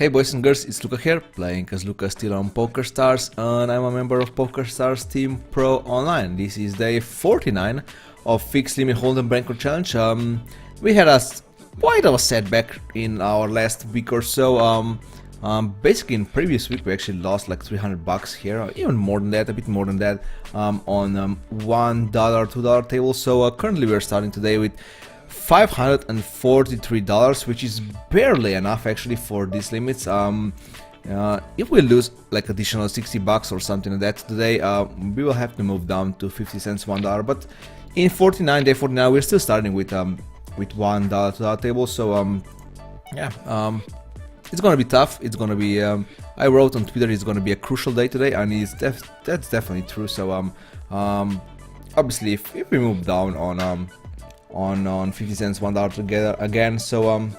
Hey boys and girls, it's Luca here, playing as CoreySteel on PokerStars, and I'm a member of PokerStars Team Pro Online. This is day 49 of Fixed Limit Hold'em Bankroll Challenge. We had quite a setback in our last week or so. Basically in previous week we actually lost like $300 here, or even more than that, a bit more than that, on $1, $2 table. So currently we're starting today with $543, which is barely enough actually for these limits. If we lose like additional $60 or something like that today, we will have to move down to 50 cents, $1. But in day 49, we're still starting with $1, $2 table. So it's gonna be tough. It's gonna be. I wrote on Twitter it's gonna be a crucial day today, and that's definitely true. So obviously if we move down on 50 cents, $1 together again, so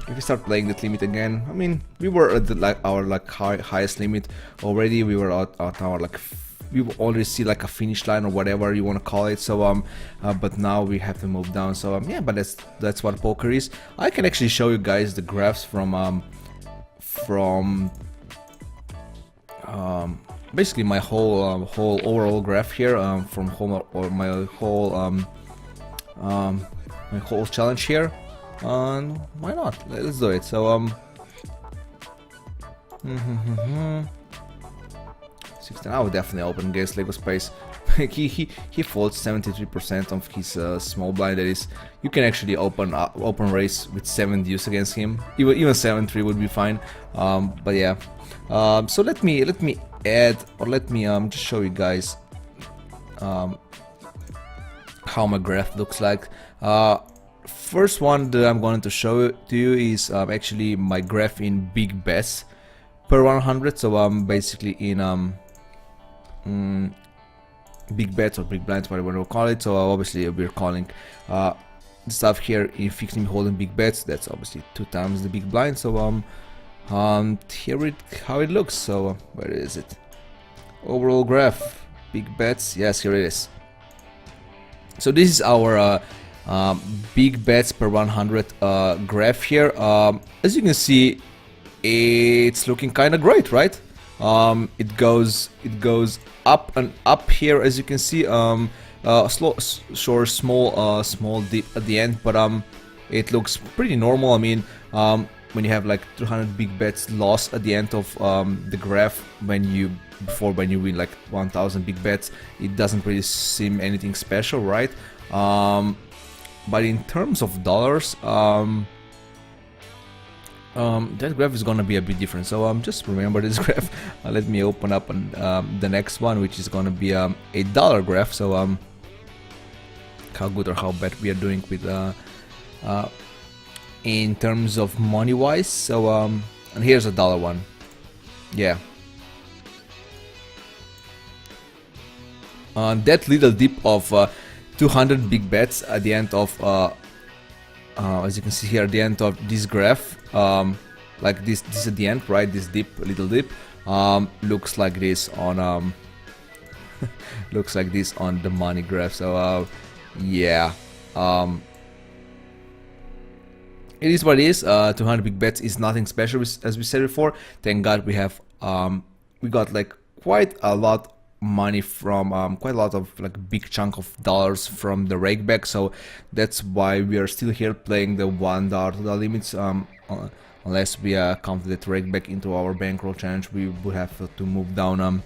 if we start playing that limit again, I mean, we were at our highest limit already. We were at our we already see like a finish line or whatever you want to call it. So but now we have to move down. So yeah, but that's what poker is. I can actually show you guys the graphs from basically my whole overall graph here, from my whole challenge here, and why not? Let's do it. So 16. I would definitely open against Lego Space. he folds 73% of his small blind. That is, you can actually open raise with 7 deuce against him. Even 7-3 would be fine. But yeah. So let me add, or let me just show you guys how my graph looks like. First one that I'm going to show to you is actually my graph in big bets per 100. So I'm basically in big bets or big blinds, whatever you want to call it. So obviously we're calling the stuff here in Fixed Limit Hold'em big bets. That's obviously 2 times the big blind. So here how it looks. So where is it? Overall graph, big bets. Yes, here it is. So this is our big bets per 100 graph here. As you can see, it's looking kind of great, right? It goes up and up here, as you can see. Small dip at the end, but it looks pretty normal. I mean, when you have like 200 big bets loss at the end of the graph, when you win like 1000 big bets, it doesn't really seem anything special, right? But in terms of dollars, that graph is gonna be a bit different. So just remember this graph. Let me open up on the next one, which is gonna be a $8 graph. So how good or how bad we are doing with in terms of money wise. So and here's a $1 one. Yeah. That little dip of 200 big bets at the end of as you can see here at the end of this graph, like this at the end, right? This little dip looks like this on looks like this on the money graph. So yeah, it is what it is. 200 big bets is nothing special, as we said before. Thank God we have we got like quite a lot money from quite a lot of like big chunk of dollars from the rake back. So that's why we are still here playing the $1 to the limits. Unless we counted that rake back into our bankroll challenge, we would have to move down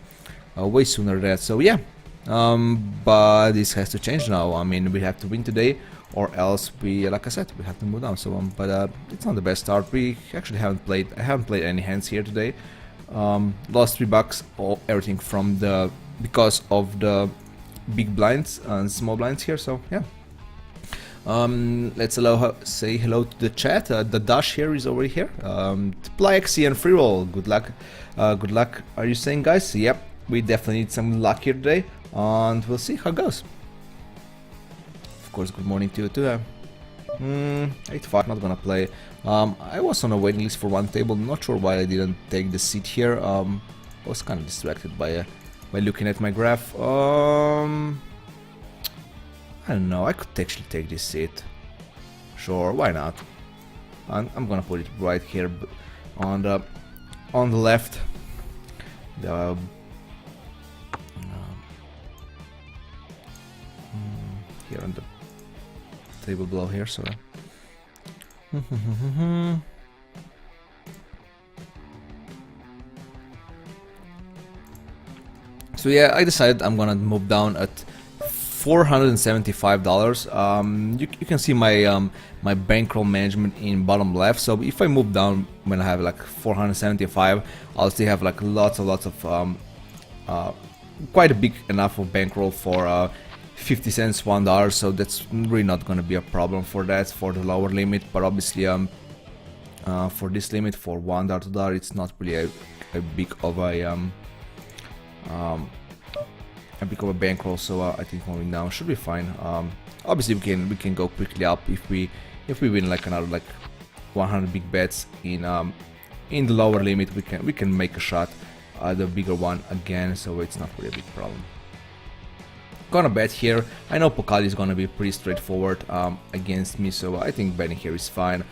way sooner than that. So yeah, but this has to change now. I mean, we have to win today, or else we, like I said, we have to move down. So but it's not the best start. We actually haven't played any hands here today. Lost $3, everything from because of the big blinds and small blinds here. So yeah, let's say hello to the chat. The Dash here is over here. Play and free roll. Good luck. Good luck. Are you saying, guys? Yep, we definitely need some luck here today, and we'll see how it goes. Of course, good morning to you too. 8-5, not gonna play. I was on a waiting list for one table. Not sure why I didn't take the seat here. I was kind of distracted by looking at my graph. I don't know. I could actually take this seat. Sure, why not? I'm gonna put it right here on the left. Here on the table below here, so so yeah, I decided I'm gonna move down at $475. You can see my my bankroll management in bottom left. So if I move down when I have like 475, I'll still have like lots of quite a big enough of bankroll for 50 cents, $1. So that's really not gonna be a problem for that, for the lower limit. But obviously for this limit, for $1 to $1, it's not really a big of a bankroll, so I think moving down should be fine. Obviously we can go quickly up if we win like another like 100 big bets in the lower limit. We can make a shot at the bigger one again, so it's not really a big problem. Gonna bet here. I know Pokali is gonna be pretty straightforward against me, so I think betting here is fine.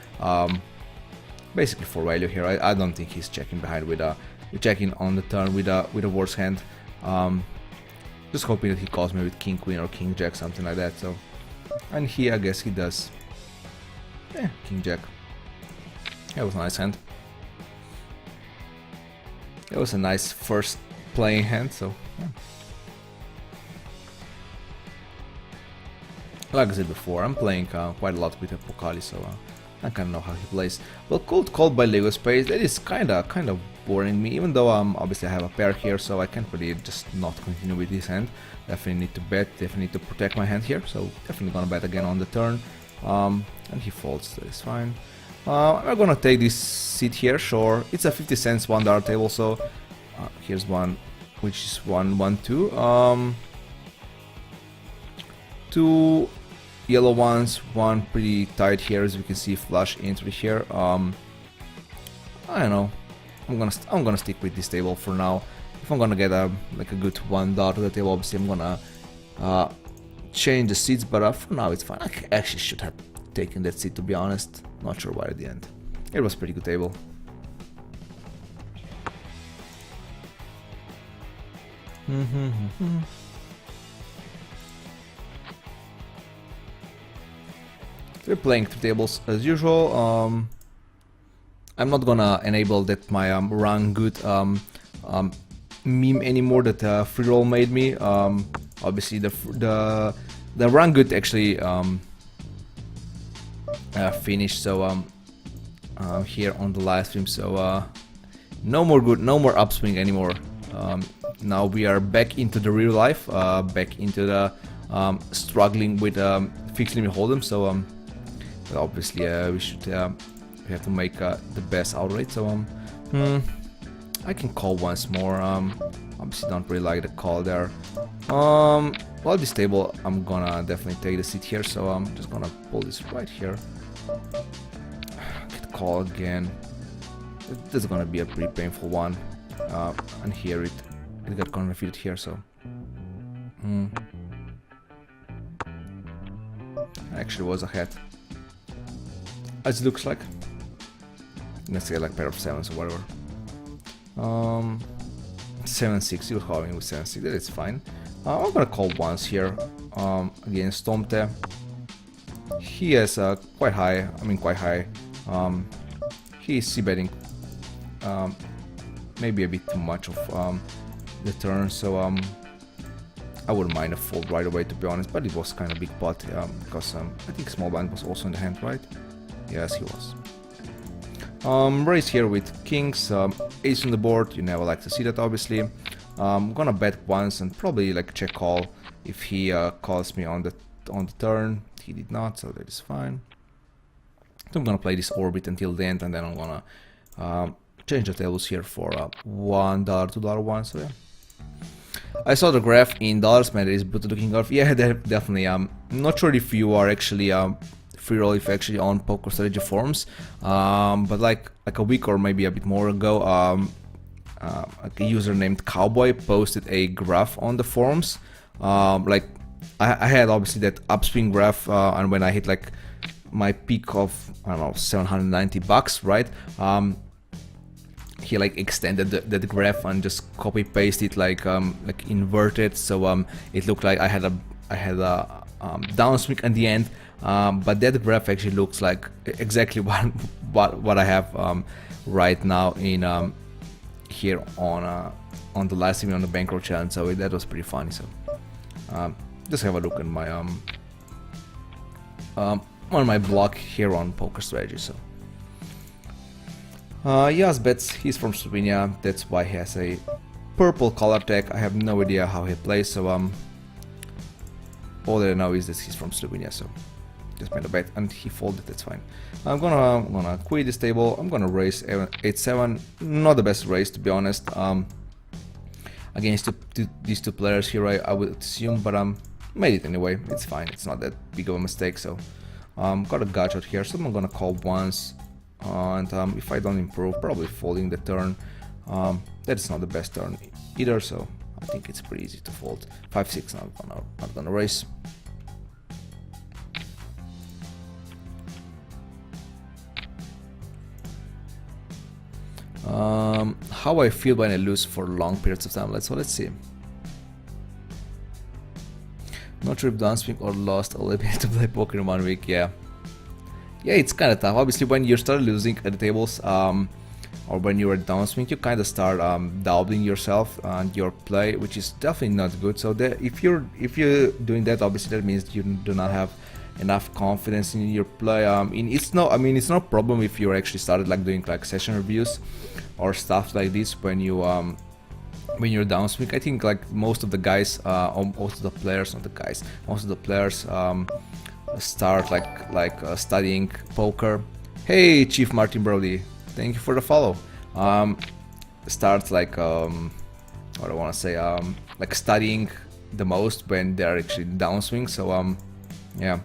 Basically for value here. I don't think he's checking behind with checking on the turn with a worse hand. Just hoping that he calls me with king queen or king jack, something like that. So, and he, I guess he does. Yeah, king jack. That was a nice hand. It was a nice first playing hand. So, yeah. Like I said before, I'm playing quite a lot with Pokali, so I kind of know how he plays. Well, cold called by Lego Space. That is kind of boring me, even though obviously I have a pair here, so I can't really just not continue with this hand. Definitely need to bet, definitely need to protect my hand here, so definitely gonna bet again on the turn. And he folds, that is fine. I'm gonna take this seat here, sure. It's a 50 cents $1 table, so here's one, which is 1-1-2. Two yellow ones, one pretty tight here, as you can see, flush into here. I don't know. I'm gonna stick with this table for now. If I'm gonna get like a good $1 to the table, obviously I'm gonna change the seats, but for now it's fine. I actually should have taken that seat, to be honest. Not sure why at the end. It was a pretty good table. We're playing two tables as usual. I'm not gonna enable that my run good meme anymore that free roll made me. Obviously the run good actually finished, so here on the live stream. So no more good, no more upswing anymore. Now we are back into the real life, back into the struggling with fixed limit hold'em. So obviously we have to make the best out of it. So I can call once more. Obviously don't really like the call there. Well, this table I'm gonna definitely take the seat here, so I'm just gonna pull this right here. Get call again. This is gonna be a pretty painful one. And here it got converted here, so actually was ahead, as it looks like. Let's say like pair of sevens or whatever. 7-6, he was calling with 7-6, that is fine. I'm gonna call once here against Tomte. He has quite high, he's c-betting maybe a bit too much of the turn, so I wouldn't mind a fold right away, to be honest, but it was kind of big pot because I think small blind was also in the hand, right? Yes, he was. Raise here with kings, ace on the board. You never like to see that, obviously. I'm gonna bet once and probably like check call if he calls me on the turn. He did not, so that is fine. So I'm gonna play this orbit until the end, and then I'm gonna change the tables here for $1, $2, one. So yeah. I saw the graph in dollars, man. It is brutal looking graph. Yeah, definitely. I'm not sure if you are actually free roll, if actually on Poker Strategy forums, but like a week or maybe a bit more ago, a user named Cowboy posted a graph on the forums. Like I had obviously that upswing graph, and when I hit like my peak of, I don't know, $790, right? he like extended the graph and just copy paste it like inverted, so it looked like I had a downswing at the end, but that graph actually looks like exactly what I have right now in here on the live stream on the Bankroll channel. So that was pretty funny. So just have a look at my on my blog here on Poker Strategy. So yes, bets, he's from Slovenia, that's why he has a purple color tag. I have no idea how he plays, so all that I know is that he's from Slovenia, so just made a bet and he folded, that's fine. I'm gonna quit this table, I'm gonna raise 8-7, not the best raise to be honest, against these two players here I would assume, but made it anyway, it's fine, it's not that big of a mistake, so got a gotch out here, so I'm gonna call once. And if I don't improve, probably folding the turn. That's not the best turn either, so I think it's pretty easy to fold. 5-6, not gonna raise. How I feel when I lose for long periods of time. Let's see. Not sure if downswing or lost a little bit to play poker in 1 week. Yeah, it's kind of tough. Obviously, when you start losing at the tables, or when you're downswing, you kind of start doubting yourself and your play, which is definitely not good. So if you're doing that, obviously that means you do not have enough confidence in your play. It's no problem if you actually started like doing like session reviews or stuff like this when you're downswing. I think like most of the guys, most of the players, start like studying poker. Hey Chief Martin Brody, thank you for the follow. Start like what I want to say, like studying the most when they're actually downswing. So yeah,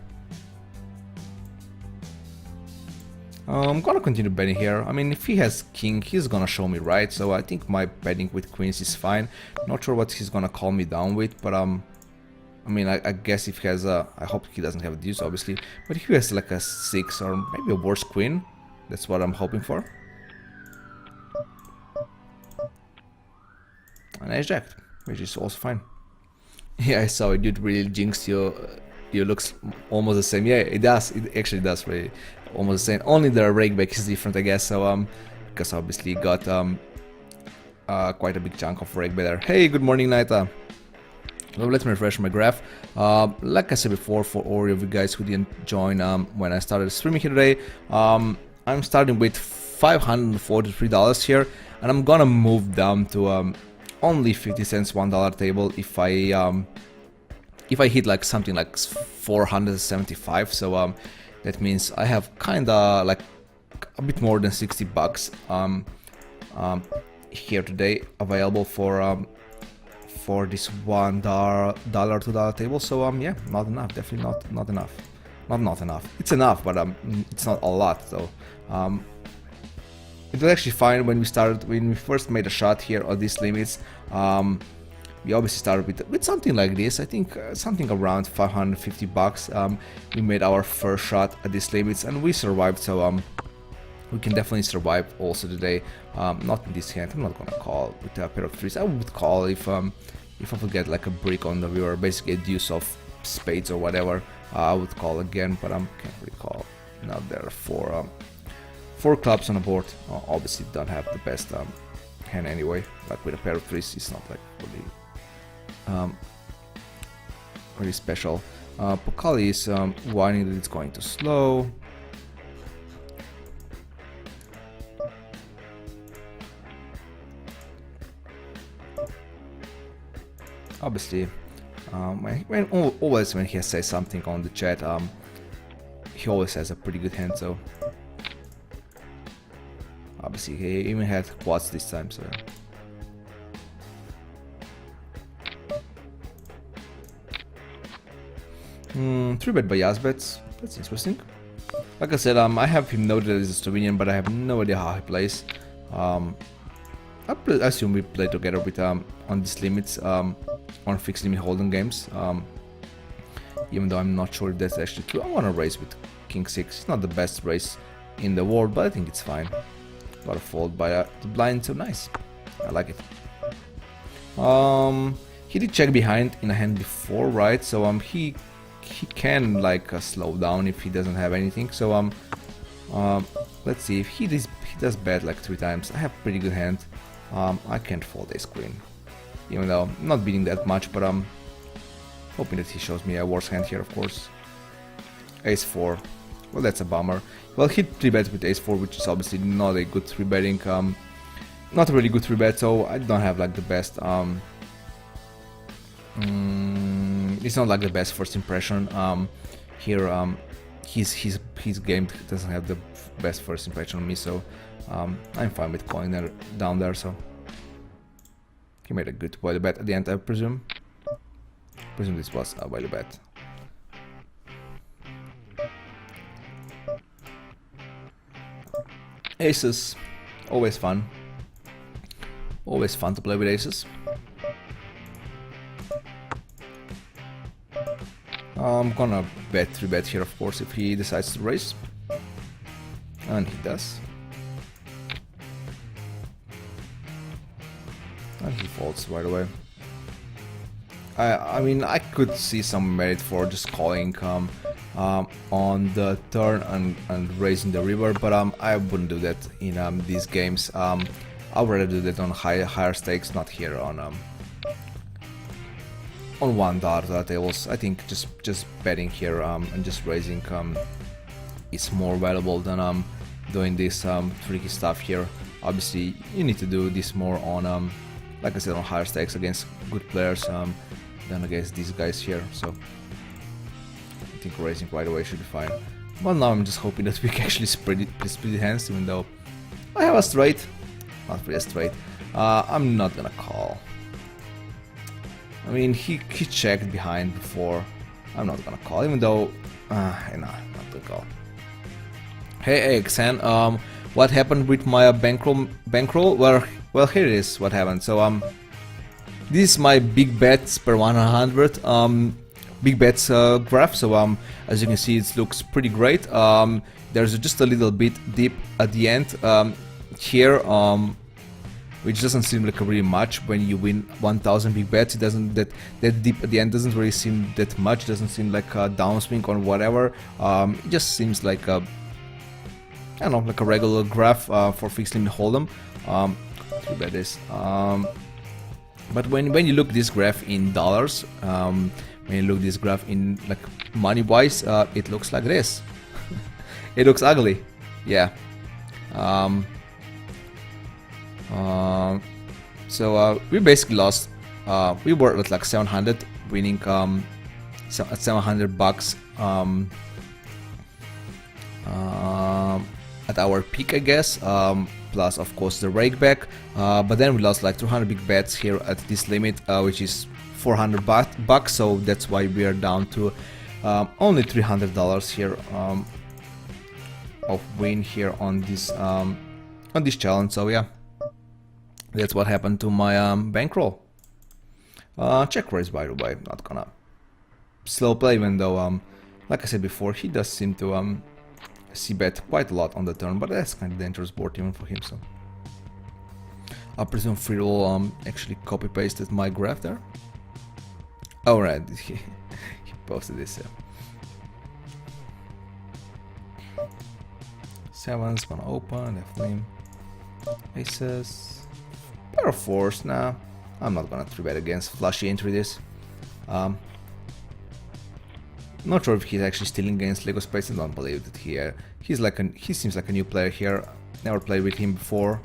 I'm gonna continue betting here. I mean, if he has king, he's gonna show me right, so I think my betting with queens is fine. Not sure what he's gonna call me down with, but I mean, I guess if he has a... I hope he doesn't have a deuce, obviously. But if he has like a 6 or maybe a worse queen, that's what I'm hoping for. And I jacked, which is also fine. Yeah, I saw it. It really jinxed you. You looks almost the same. Yeah, it does. It actually does really almost the same. Only the rakeback is different, I guess. So because obviously got quite a big chunk of rakeback there. Hey, good morning, Naita. Well, let me refresh my graph. Like I said before, for all of you guys who didn't join when I started streaming here today, I'm starting with $543 here, and I'm gonna move down to only 50 cents $1 table if I hit like something like 475. So that means I have kinda like a bit more than 60 bucks here today available for this $1 $2 table. So yeah, not enough, definitely not enough. Not enough, it's enough, but it's not a lot. So it was actually fine when we first made a shot here on these limits. We obviously started with something like this. I think something around 550 bucks. We made our first shot at these limits and we survived, so we can definitely survive also today. Not in this hand. I'm not gonna call with a pair of threes. I would call if I would get like a brick on the river, basically a deuce of spades or whatever. I would call again, but I can't really call. Now there are four clubs on the board. Obviously don't have the best hand anyway. Like with a pair of threes, it's not like really special. Pokali is whining that it's going too slow. Obviously, always when he says something on the chat, he always has a pretty good hand. So obviously he even had quads this time. So 3-bet by Yazbets. That's interesting. Like I said, I have him noted as a Slovenian, but I have no idea how he plays. I assume we play together with on these limits, on fixed limit hold'em games. Even though I'm not sure if that's actually true. I want to race with King 6. It's not the best race in the world, but I think it's fine. Got a fold by the blind, so nice. I like it. He did check behind in a hand before, right? So he can like slow down if he doesn't have anything. So let's see if he does bet like 3 times. I have pretty good hand. I can't fold ace queen, even though I'm not beating that much, but I'm hoping that he shows me a worse hand here, of course. Ace 4. Well, that's a bummer. Well, he 3-bets with ace 4, which is obviously not a good 3-betting. Not a really good 3-bet, so I don't have like the best. It's not like the best first impression. Here, his game doesn't have the best first impression on me, so I'm fine with calling that down there. So he made a good value bet at the end, I presume. Presume this was a value bet. Aces, always fun. Always fun to play with aces. I'm gonna bet 3-bet here, of course, if he decides to raise. And he does. And he folds right away. I mean, I could see some merit for just calling on the turn and raising the river, but I wouldn't do that in these games. I'd rather do that on higher stakes, not here on $1 tables. I think just betting here and just raising is more valuable than doing this tricky stuff here. Obviously, you need to do this more on like I said, on higher stakes against good players than against these guys here. So I think raising right away should be fine. But now I'm just hoping that we can actually split hands, even though I have a straight. Not really a straight. I'm not gonna call. I mean, he checked behind before. I'm not gonna call, even though not gonna call. Hey AXN, what happened with my bankroll? Well, here it is. What happened? So this is my big bets per 100 big bets graph. So as you can see, it looks pretty great. There's just a little bit dip at the end here, which doesn't seem like really much when you win 1,000 big bets. It doesn't that dip at the end doesn't really seem that much. Doesn't seem like a downswing or whatever. It just seems like a, I don't know, like a regular graph for fixed limit hold'em. Too bad this. But when you look this graph in dollars, when you look this graph in like money wise, it looks like this. It looks ugly. Yeah. So we basically lost. We were at like 700, winning at $700 at our peak, I guess. Plus, of course, the rake back. But then we lost like 200 big bets here at this limit, which is $400. So that's why we are down to only $300 here of win here on this challenge. So yeah. That's what happened to my bankroll. Check raise, by the way. Not gonna slow play, even though, like I said before, he does seem to c-bet quite a lot on the turn, but that's kind of dangerous board even for him. So I presume free roll actually copy pasted my graph there. Oh right, he posted this. Sevens gonna open, definitely. Aces. Pair of fours. Nah, I'm not gonna 3-bet against flushy entry this. Not sure if he's actually stealing against Lego Space. I don't believe that he seems like a new player here. Never played with him before,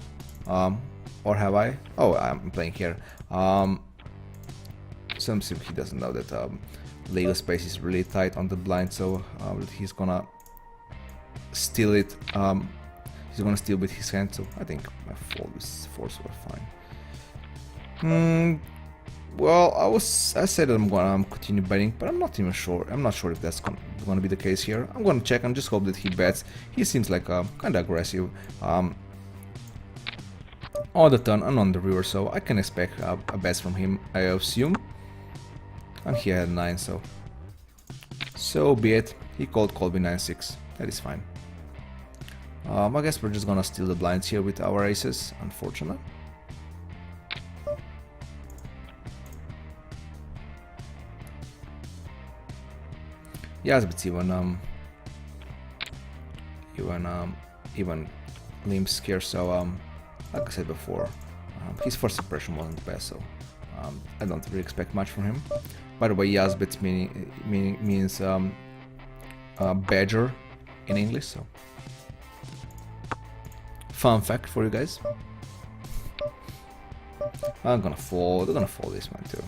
or have I? Oh, I'm playing here. So I'm assuming he doesn't know that Lego Space is really tight on the blind, so he's gonna steal it. He's gonna steal with his hand, so I think my fold with fours were fine. Well, I said that I'm gonna continue betting, but I'm not even sure. I'm not sure if that's gonna be the case here. I'm gonna check and just hope that he bets. He seems like kind of aggressive on the turn and on the river, so I can expect a bet from him, I assume. And he had 9, so be it. He called me 9-6. That is fine. I guess we're just gonna steal the blinds here with our aces, unfortunately. Yeah, it's even limps here, so like I said before, his first impression wasn't the best, so I don't really expect much from him. By the way, Yazbits means badger in English, so fun fact for you guys. I'm gonna fold this one too.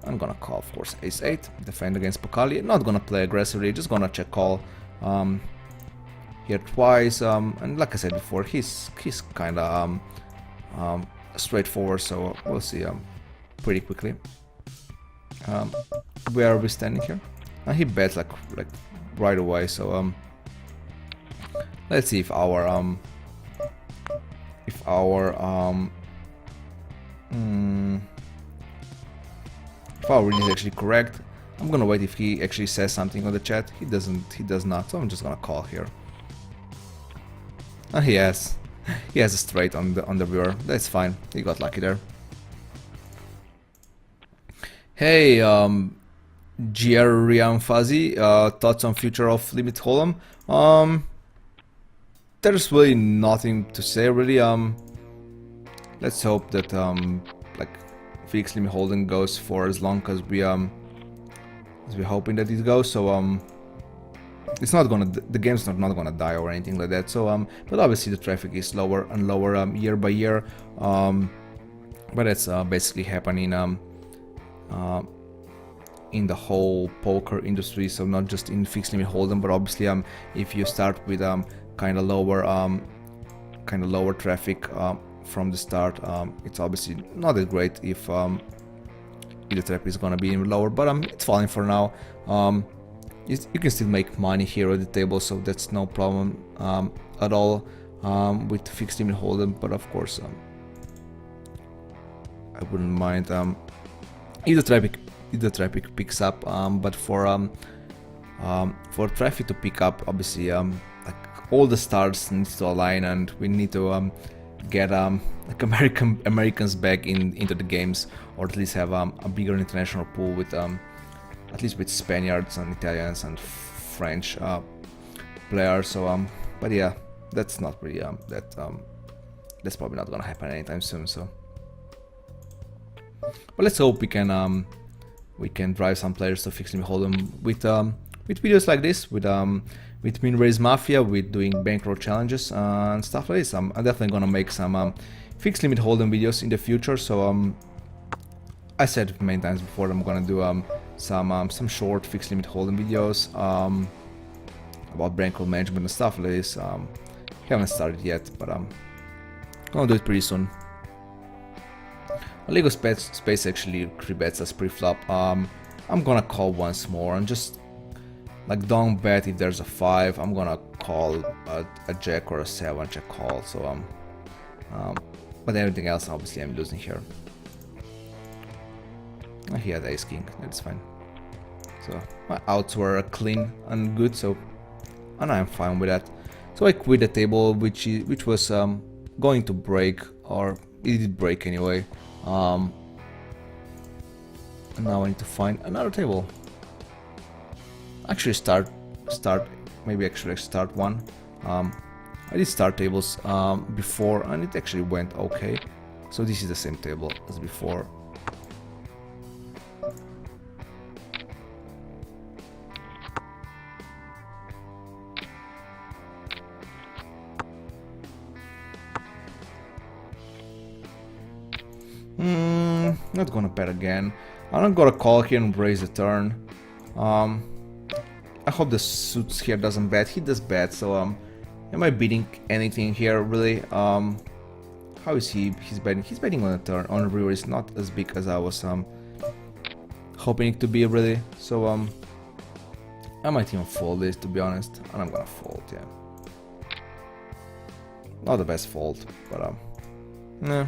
I'm gonna call, of course, ace-8, defend against Pokali. Not gonna play aggressively, just gonna check call here twice. And like I said before, he's kind of straightforward, so we'll see pretty quickly. Where are we standing here? He bets like right away, so let's see if our read is actually correct. I'm gonna wait if he actually says something on the chat. He does not, so I'm just gonna call here. He has a straight on the river. That's fine. He got lucky there. Hey, Giarian Fuzzy, thoughts on future of Limit Hold'em? There's really nothing to say really. Let's hope that like fixed limit hold'em goes for as long as we're hoping that it goes. So it's not gonna, the game's not gonna die or anything like that. So but obviously the traffic is lower and lower year by year. But it's basically happening in the whole poker industry, so not just in fixed limit hold'em, but obviously if you start with kind of lower traffic from the start, it's obviously not that great if the traffic is gonna be lower, but it's fine for now. You can still make money here at the table, so that's no problem at all with fixed limit hold'em. But of course, I wouldn't mind if the traffic picks up, but for traffic to pick up, obviously like all the stars needs to align, and we need to get like Americans back into the games, or at least have a bigger international pool with at least with Spaniards and Italians and French players. So but yeah, that's not really that's probably not gonna happen anytime soon. So but let's hope we can drive some players to fixed limit hold'em with videos like this, with Min Raise Mafia, with doing bankroll challenges and stuff like this. I'm definitely gonna make some fixed limit hold'em videos in the future. So I said many times before, I'm gonna do some short fixed limit hold'em videos about bankroll management and stuff like this. Haven't started yet, but I'm gonna do it pretty soon. Lego Space actually 3-bets us pre-flop. I'm gonna call once more and just like don't bet if there's a 5. I'm gonna call a jack or a 7 check call. So but everything else obviously I'm losing here. He had ace king, that's fine. So my outs were clean and good, so and I'm fine with that. So I quit the table, which was going to break, or it did break anyway. And now I need to find another table. Actually start one. I did start tables before, and it actually went okay. So this is the same table as before. Not gonna bet again. I'm not gonna call here and raise the turn. I hope the suits here doesn't bet. He does bet, so am I beating anything here really? How is he? He's betting. He's betting on the turn. On the river is not as big as I was hoping it to be really. So I might even fold this, to be honest, and I'm gonna fold. Yeah, not the best fold, but nah.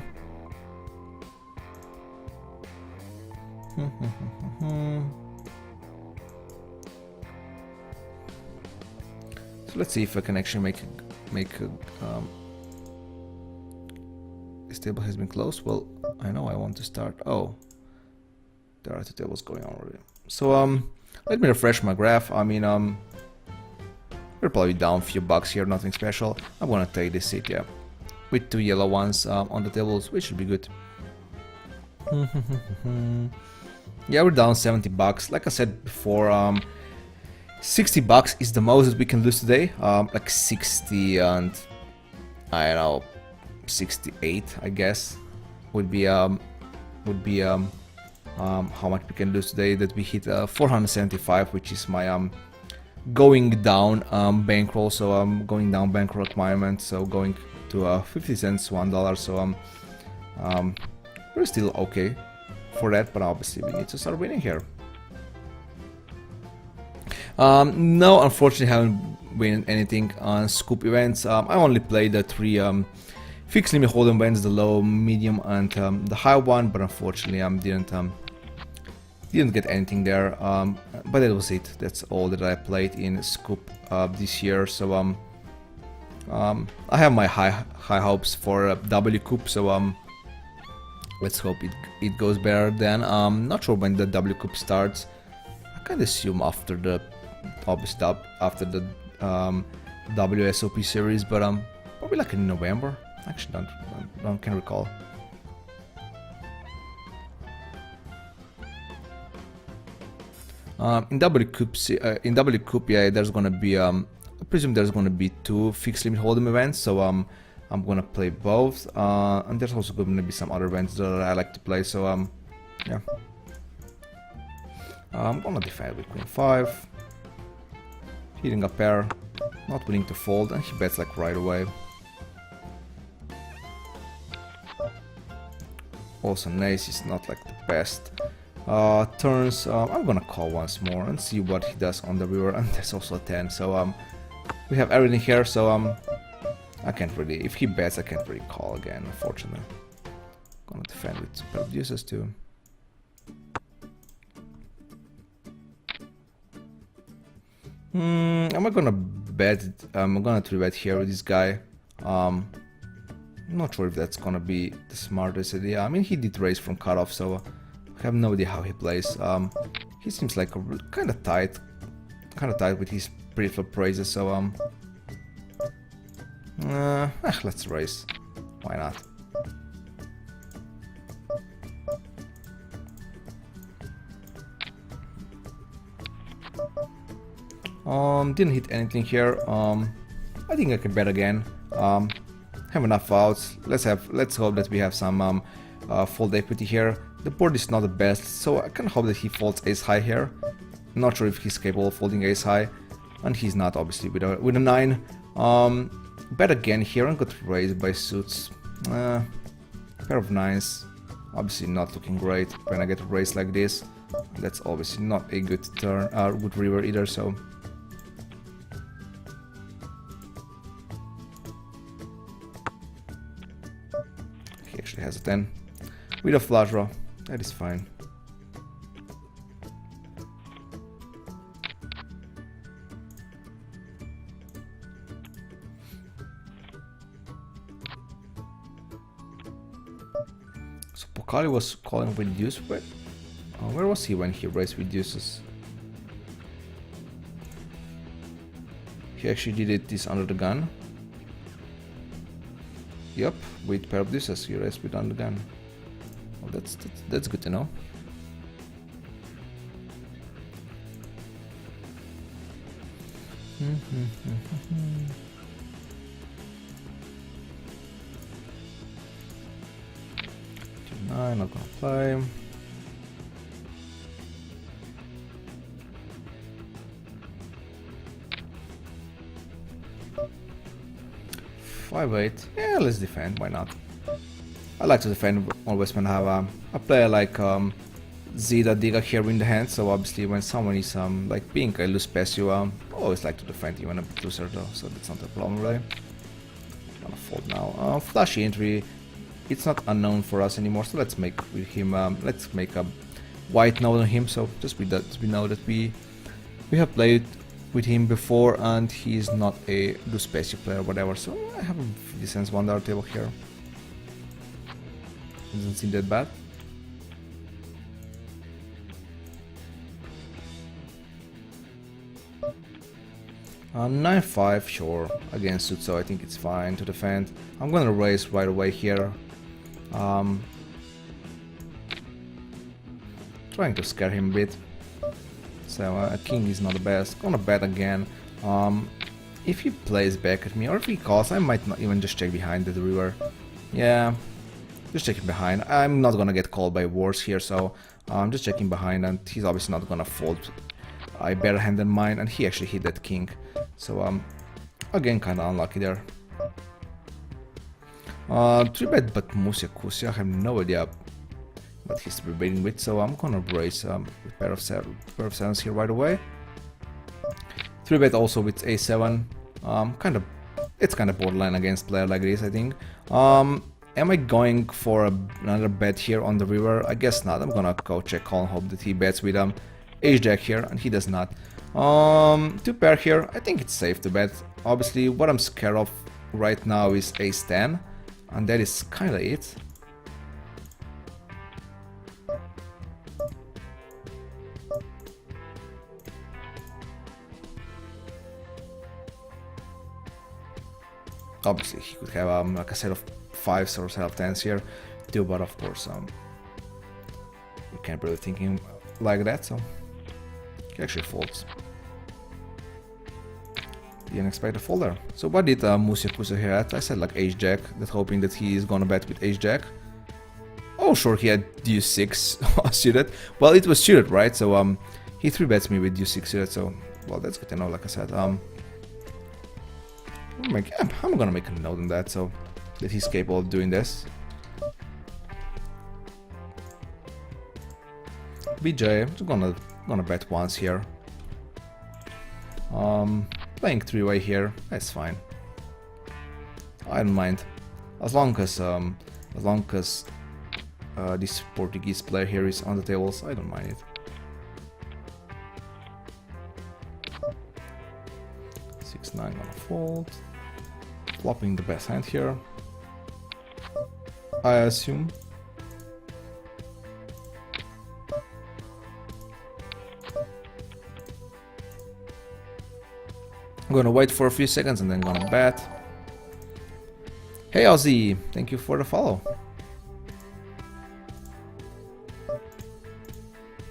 So let's see if I can actually make make this table has been closed. Well, I know I want to start. Oh, there are two tables going on already. So let me refresh my graph. I mean we're probably down a few bucks here, nothing special. I'm gonna take this seat, yeah, with two yellow ones on the tables, which should be good. Yeah, we're down 70 bucks. Like I said before, 60 bucks is the most that we can lose today. Like 60 and I don't know, 68, I guess, would be how much we can lose today. That we hit 475, which is my going down bankroll. So I'm going down bankroll requirement. So going to 50 cents, $1. So we're still okay for that, but obviously we need to start winning here. No, unfortunately, I haven't win anything on scoop events. I only played the three fixed limit hold'em events, the low, medium, and the high one, but unfortunately, didn't get anything there. But that was it. That's all that I played in scoop this year. So I have my high hopes for W Coop. So let's hope it goes better then. Not sure when the W Cup starts. I can assume after the WSOP series, but probably like in November. Actually, can't recall. In W Cup, yeah, there's gonna be I presume there's gonna be two fixed limit hold'em events. So I'm gonna play both, and there's also gonna be some other events that I like to play. So yeah, I'm gonna defend with Queen 5, hitting a pair, not willing to fold, and he bets like right away. Also, ace is not like the best. Turns, I'm gonna call once more and see what he does on the river, and there's also a 10. So we have everything here. So I can't really, if he bets, I can't really call again, unfortunately. Gonna defend with super deuces too. Am I gonna bet? I'm gonna 3-bet here with this guy. I'm not sure if that's gonna be the smartest idea. I mean, he did raise from cutoff, so I have no idea how he plays. He seems like kind of tight with his pre-flop raises. So let's raise. Why not? Didn't hit anything here. I think I can bet again. Have enough outs. Let's hope that we have some fold equity here. The board is not the best, so I can hope that he folds ace high here. Not sure if he's capable of folding ace high, and he's not, obviously, with a 9. Bet again here and got raised by suits. Pair of 9s, obviously not looking great when I get raised like this. That's obviously not a good turn, good river either. So he actually has a 10 with a flush draw. That is fine. So Pokali was calling with deuce, but where was he when he raised with deuces? He actually did this under the gun. Yep, with pair of deuces he raised with under the gun. Well, that's good to know. I'm not gonna play. Five-8. Yeah, let's defend. Why not? I like to defend always when I have a player like Zeta Diga here in the hand. So obviously, when someone is like pink, I lose past you. I always like to defend even a bit looser though, so that's not a problem, right? I'm gonna fold now. Flashy entry. It's not unknown for us anymore, so let's make with him. Let's make a white note on him. So just with that, we know that we have played with him before, and he's not a good spacey player or whatever, so I have a decent $1 table here. Doesn't seem that bad. Uh, 9-5, sure, against suit, so I think it's fine to defend. I'm gonna raise right away here. Trying to scare him a bit. So king is not the best. Gonna bet again. If he plays back at me, or if he calls, I might not even just check behind the river. Yeah, just checking behind. I'm not gonna get called by wars here, so I'm just checking behind, and he's obviously not gonna fold a better hand than mine, and he actually hit that king. So again, kind of unlucky there. 3-bet, but Musia Kusia, I have no idea what he's debating with, so I'm gonna raise with pair of sevens here right away. 3-bet also with a7. It's kind of borderline against player like this, I think. Am I going for another bet here on the river? I guess not. I'm gonna go check call and hope that he bets with ace-jack here, and he does not. 2-pair here. I think it's safe to bet. Obviously, what I'm scared of right now is ace-10, and that is kind of it. Obviously, he could have like a set of 5s or set of 10s here too, but of course, you can't really think him like that, so he actually folds. Didn't expect a folder. So what did Musia Kusa here at? I said like ace-jack, that hoping that he is gonna bet with ace-jack. Oh sure, he had deuce 6 suited. Well, it was suited, right? So he 3-bets me with deuce 6 suited, so well, that's good to know, like I said. I'm gonna make a note on that, so that he's capable of doing this. BJ, I'm just gonna bet once here. Playing 3-way here, that's fine. I don't mind, as long as this Portuguese player here is on the tables. I don't mind it. 6-9 gonna fold. Flopping the best hand here, I assume. I'm gonna wait for a few seconds and then gonna bet. Hey Ozzy, thank you for the follow.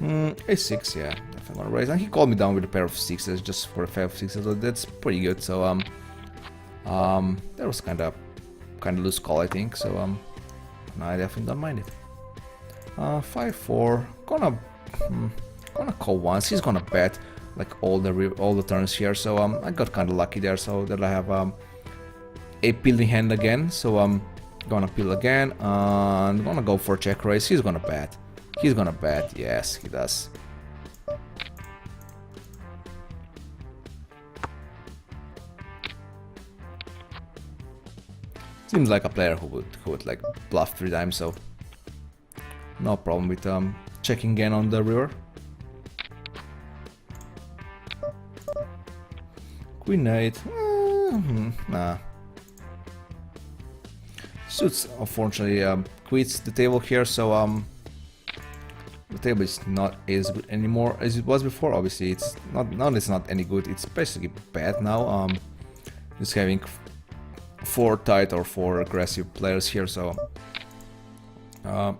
A6, yeah, definitely gonna raise. And he called me down with a pair of 6s just for a pair of 6s, so that's pretty good. So that was kind of loose call, I think. So no, I definitely don't mind it. 5-4, gonna call once. He's gonna bet like all the turns here. So I got kind of lucky there, so that I have a peeling hand again. So I'm gonna peel again and gonna go for check raise. He's gonna bet. He's gonna bet. Yes, he does. Seems like a player who would like bluff 3 times, so no problem with checking again on the river. Queen 8. Nah. Suits unfortunately quits the table here, so the table is not as good anymore as it was before. Obviously, it's not any good. It's basically bad now. Just having 4 tight or 4 aggressive players here, so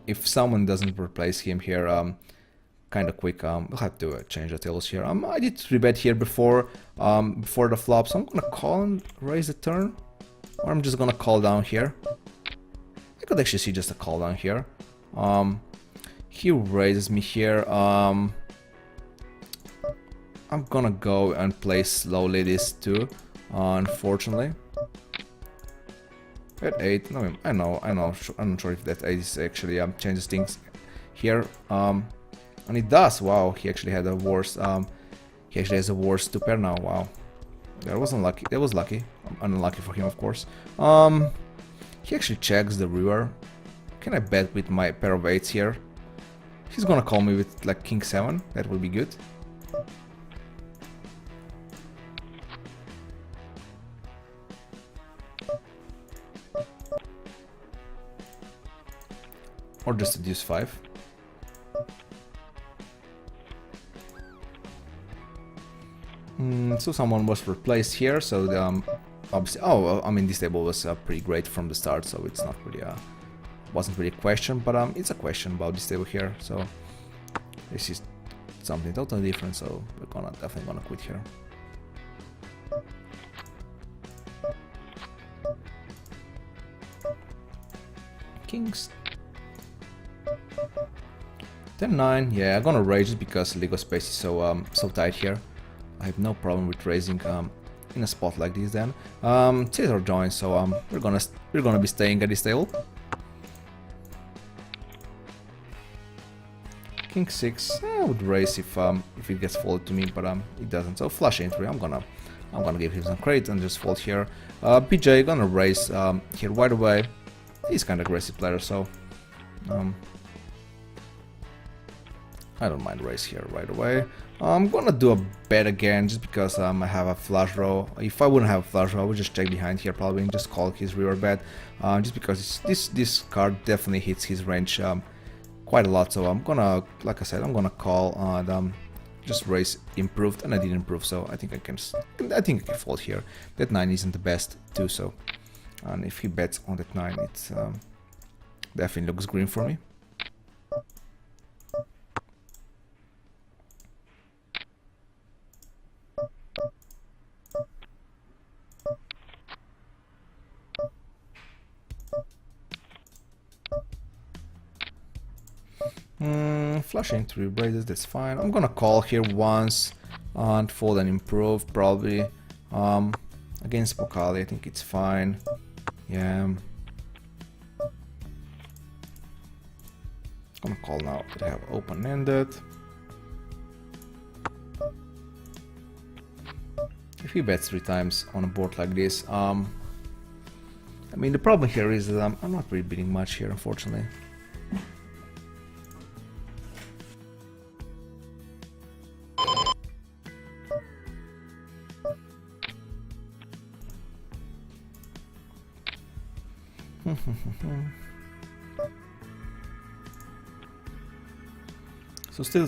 if someone doesn't replace him here kind of quick, we'll have to change the tables here. I did 3-bet here before the flop, so I'm gonna call and raise the turn, or I'm just gonna call down here. I could actually see just a call down here. He raises me here. I'm gonna go and play slowly this too, unfortunately. At 8, no, I'm not sure if that 8 is actually changes things here. And it does. Wow, he actually had a worse. He actually has a worse 2-pair now. Wow, that was unlucky. That was lucky. Unlucky for him, of course. He actually checks the river. Can I bet with my pair of 8s here? He's gonna call me with like king 7. That would be good. or just a deuce 5. So someone was replaced here, so the, obviously, I mean, this table was pretty great from the start, so it's not really wasn't really a question, but it's a question about this table here. So this is something totally different, so we're definitely gonna quit here. Kings 10-9. Yeah, I'm gonna raise just because Lego space is so tight here. I have no problem with raising in a spot like this. Then Caesar joins, so we're gonna be staying at this table. King 6. I would raise if it gets folded to me, but it doesn't. So flush entry. I'm gonna give him some credit and just fold here. PJ gonna raise here right away. He's kind of aggressive player, so I don't mind raise here right away. I'm gonna do a bet again just because I have a flush draw. If I wouldn't have a flush draw, I would just check behind here probably and just call his river bet. Just because this card definitely hits his range quite a lot. So I'm gonna, like I said, I'm gonna call and just raise improved, and I didn't improve, so I think I can fold here. That 9 isn't the best too, so and if he bets on that 9, it's definitely looks green for me. Flushing 3 raises, that's fine. I'm gonna call here once and fold and improve probably. Against Pokali, I think it's fine. Yeah. I'm gonna call now that I have open-ended. If he bets 3 times on a board like this, I mean, the problem here is that I'm not really bidding much here, unfortunately. So still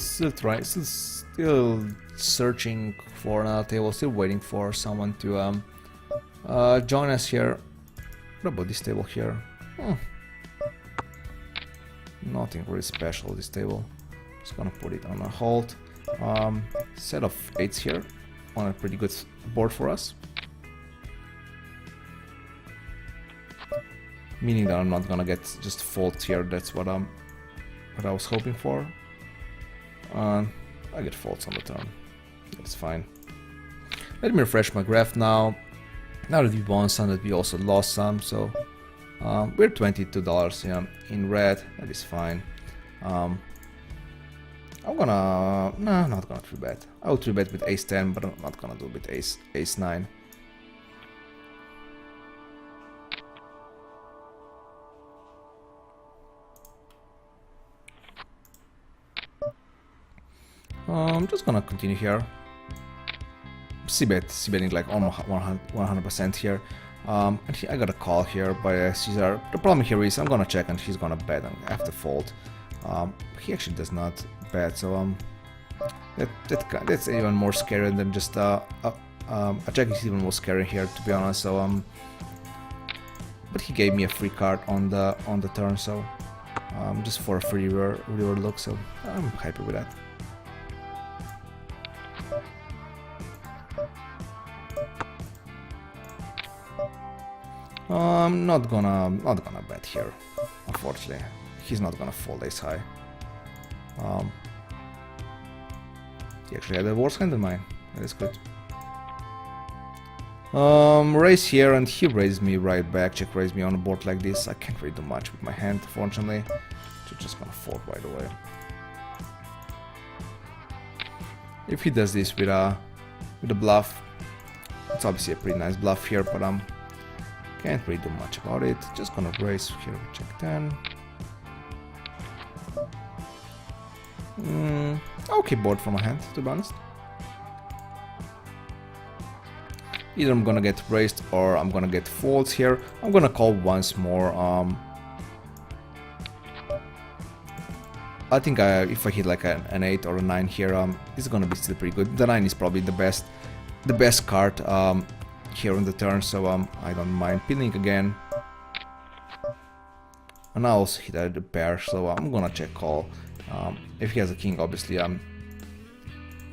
searching for another table, still waiting for someone to join us here. What about this table here? Nothing really special, this table. Just gonna put it on a hold. Set of 8s here on a pretty good board for us. Meaning that I'm not gonna get just folds here. That's what I was hoping for. I get folds on the turn. That's fine. Let me refresh my graph now. Now that we won some, that we also lost some, so we're $22 in red. That is fine. I'm gonna not gonna 3-bet. I will 3-bet with ace 10, but I'm not gonna do it with ace 9. I'm just gonna continue here. C-betting like almost 100% here. And I got a call here by Caesar. The problem here is I'm gonna check and he's gonna bet and I have to fold. He actually does not bet, so that's even more scary than just a check is even more scary here, to be honest. So but he gave me a free card on the turn, so just for a free river look. So I'm happy with that. I'm not gonna bet here, unfortunately. He's not gonna fold ace high. He actually had a worse hand than mine. That is good. Raise here and he raised me right back. Check raised me on a board like this. I can't really do much with my hand, unfortunately. So just gonna fold right away. If he does this with a bluff, it's obviously a pretty nice bluff here, but can't really do much about it. Just gonna raise here, check 10. Okay board for my hand, to be honest. Either I'm gonna get raised or I'm gonna get folds here. I'm gonna call once more. I think if I hit like an 8 or a 9 here, it's gonna be still pretty good. The 9 is probably the best card here on the turn, so I don't mind pinning again. And I also hit the pair, so I'm gonna check call. If he has a king, obviously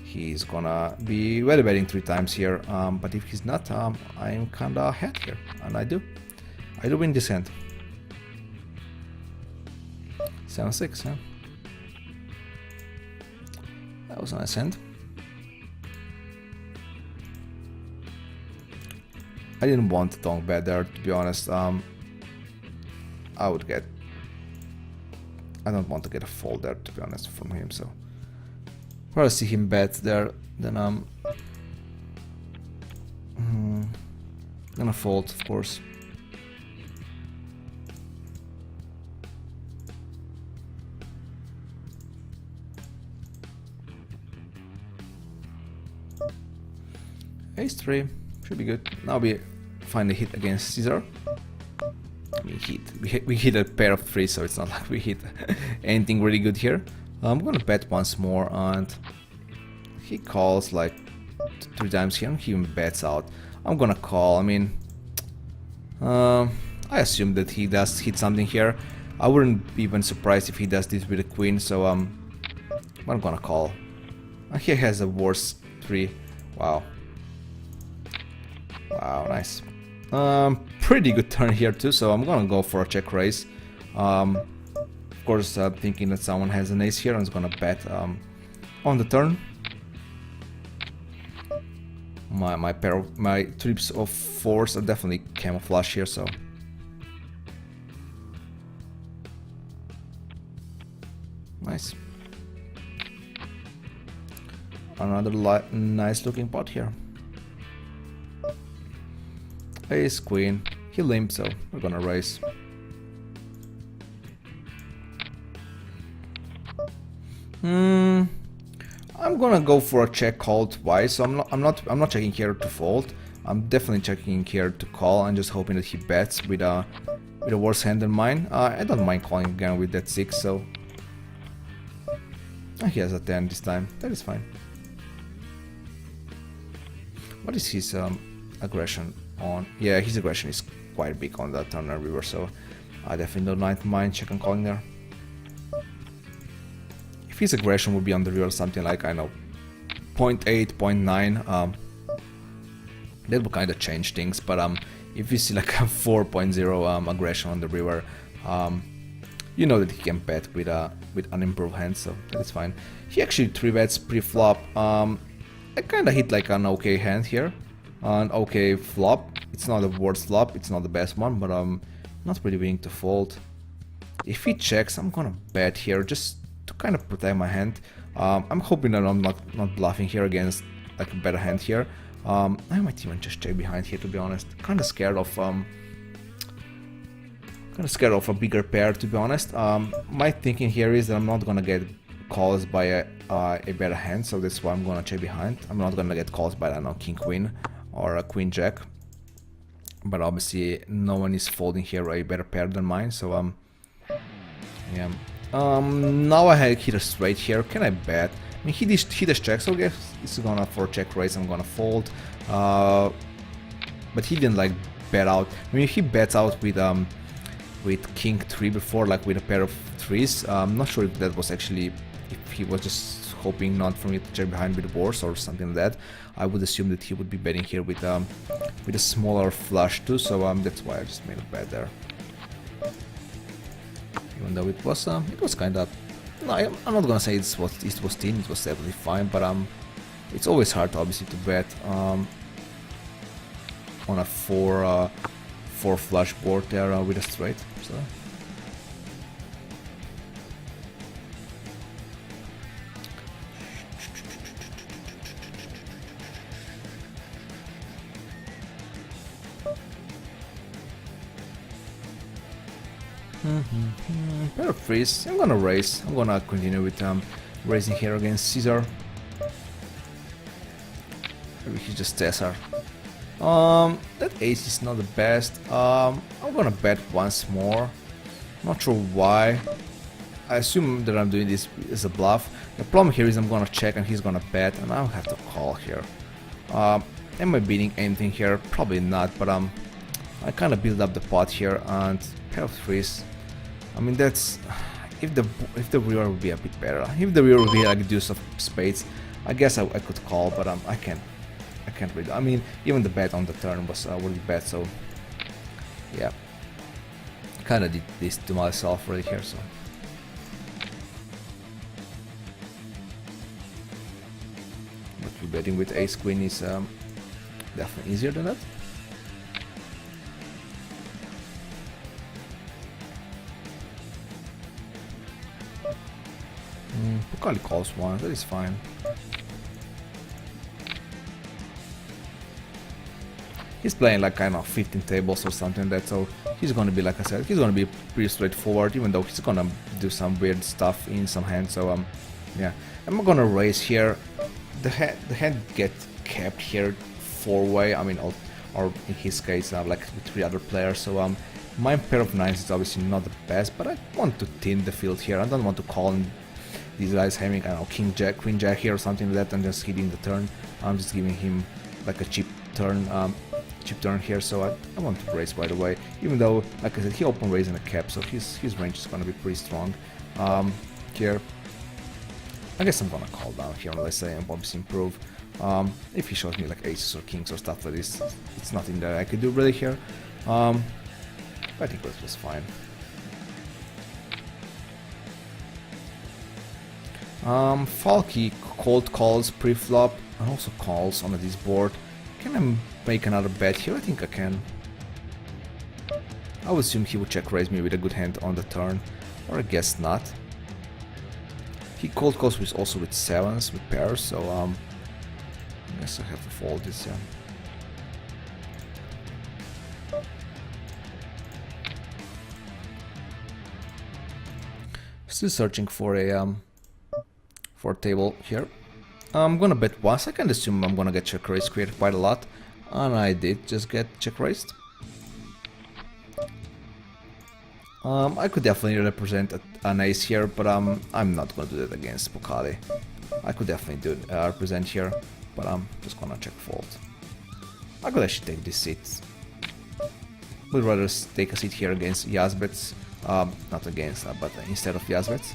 he's gonna be value betting 3 times here, but if he's not, I'm kinda ahead here, and I do win this hand. 7-6, huh? That was a nice hand. I didn't want to donk bet there, to be honest. I don't want to get a fold there, to be honest, from him, so if I see him bet there, then I'm gonna fold, of course. Ace 3 should be good. Now we find a hit against Caesar. We hit a pair of 3, so it's not like we hit anything really good here. I'm gonna bet once more, and he calls like 3 times here, and he even bets out. I'm gonna call. I mean, I assume that he does hit something here. I wouldn't be even surprised if he does this with a queen, so I'm gonna call. And he has a worse 3. Wow. Wow, nice. Pretty good turn here too, so I'm gonna go for a check raise. Of course, thinking that someone has an ace here, and is gonna bet on the turn. My trips of 4s are definitely camouflage here, so nice. Another nice looking pot here. Ace, queen, he limped, so we're gonna raise. I'm gonna go for a check call twice. So I'm not checking here to fold. I'm definitely checking here to call and just hoping that he bets with a worse hand than mine. I don't mind calling again with that 6, so he has a 10 this time. That is fine. What is his aggression on? Yeah, his aggression is quite big on the turn and river, so I definitely don't mind check and calling there. If his aggression would be on the river something like, I know, 0.8, 0.9, that would kind of change things, but if you see like a 4.0 aggression on the river, you know that he can bet with unimproved hands, so that's fine. He actually 3-bets pre-flop. I kind of hit like an okay hand here, an okay flop. It's not the worst flop, it's not the best one, but I'm not really willing to fold. If he checks, I'm gonna bet here just to kind of protect my hand. I'm hoping that I'm not bluffing here against like a better hand here. I might even just check behind here, to be honest. Kind of scared of a bigger pair, to be honest. My thinking here is that I'm not gonna get calls by a better hand, so that's why I'm gonna check behind. I'm not gonna get calls by, I don't know, king queen or a queen jack, but obviously no one is folding here a better pair than mine, so yeah. Now I hit a straight here. Can I bet? I mean, he just checks, so I guess it's gonna for check raise. I'm gonna fold, but he didn't like bet out. I mean, if he bets out with king 3 before, like with a pair of 3s. I'm not sure if that was actually, if he was just hoping not for me to check behind with the worse or something like that. I would assume that he would be betting here with a smaller flush too, so that's why I just made a bet there. Even though it was kind of, no, I'm not gonna say it was thin, it was definitely fine, but it's always hard obviously to bet on a 4 flush board there with a straight, so. Pair of threes. I'm gonna raise. I'm gonna continue with raising here against Caesar. Maybe he's just Caesar. That ace is not the best. I'm gonna bet once more. Not sure why. I assume that I'm doing this as a bluff. The problem here is I'm gonna check and he's gonna bet, and I'll have to call here. Am I beating anything here? Probably not, but I kind of build up the pot here, and pair of threes. I mean, that's if the river would be a bit better. If the river would be like deuce of spades, I guess I could call, but I can't really. I mean, even the bet on the turn was really bad, so yeah, kind of did this to myself right here. So. But betting with ace queen is definitely easier than that. Pokali calls one, that is fine. He's playing like kind of 15 tables or something like that, so he's gonna be, like I said, he's gonna be pretty straightforward, even though he's gonna do some weird stuff in some hands. So yeah, I'm gonna raise here. The hand get kept here 4-way. I mean, or in his case, like with 3 other players. So my pair of nines is obviously not the best, but I want to thin the field here. I don't want to call in these guys having, I don't know, king jack, queen jack here or something like that, and just hitting the turn. I'm just giving him like a cheap turn here. So I want to raise right away. Even though, like I said, he open raising a cap, so his range is gonna be pretty strong. Here. I guess I'm gonna call down here unless I am obviously improve. If he shows me like aces or kings or stuff like this, it's nothing that I could do really here. I think that was fine. Falky cold calls pre-flop and also calls on this board. Can I make another bet here? I think I can. I would assume he would check raise me with a good hand on the turn, or I guess not. He cold calls with also with sevens, with pairs, so I guess I have to fold this, yeah. Still searching for a table here. I'm gonna bet once. I can assume I'm gonna get check raised quite a lot, and I did just get check raised. I could definitely represent an ace here, but I'm not gonna do that against Pokali. I could definitely do represent here, but I'm just gonna check fold. I could actually take this seat. Would rather take a seat here against Yazbets, not against, but instead of Yazbets.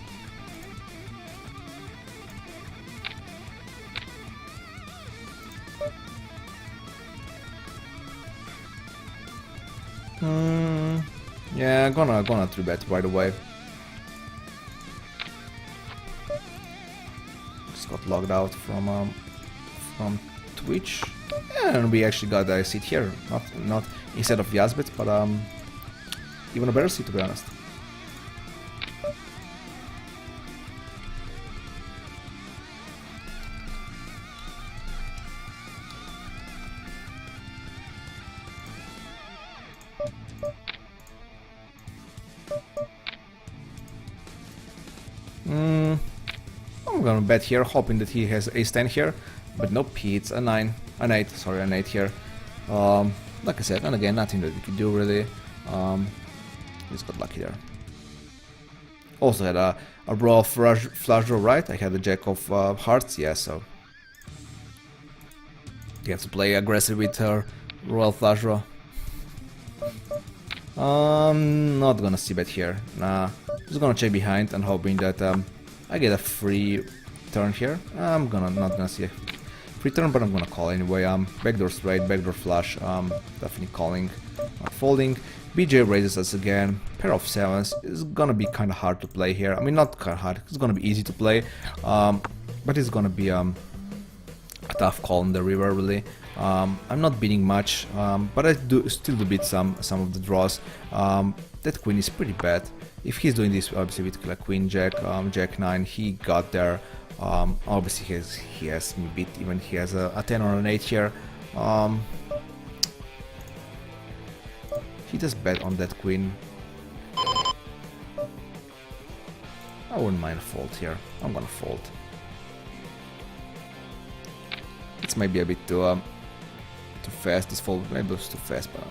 Yeah, gonna 3-bet right away. Just got logged out from Twitch, and we actually got a seat here, not instead of Yazbet, but even a better seat, to be honest. I'm gonna bet here, hoping that he has ace-10 here, but nope, it's a 9, an 8, sorry, an 8 here. Like I said, and again, nothing that we can do really. Just got lucky there. Also had a raw flush draw, right? I had a jack of hearts, yeah, so you have to play aggressive with her royal flush draw. Not gonna see bet here. Nah, just gonna check behind and hoping that I get a free turn here. I'm not gonna see a free turn, but I'm gonna call anyway. Backdoor straight, backdoor flush. Definitely calling, not folding. BJ raises us again. Pair of sevens is gonna be kind of hard to play here. I mean, not kind of hard. It's gonna be easy to play, but it's gonna be a tough call in the river really. I'm not beating much, but I still do beat some of the draws. That queen is pretty bad. If he's doing this obviously with like queen jack, jack 9, he got there. Obviously he has me beat, even he has a 10 or an 8 here. He just bet on that queen. I wouldn't mind a fold here. I'm gonna fold. It's maybe a bit too fast. This fold maybe was too fast, but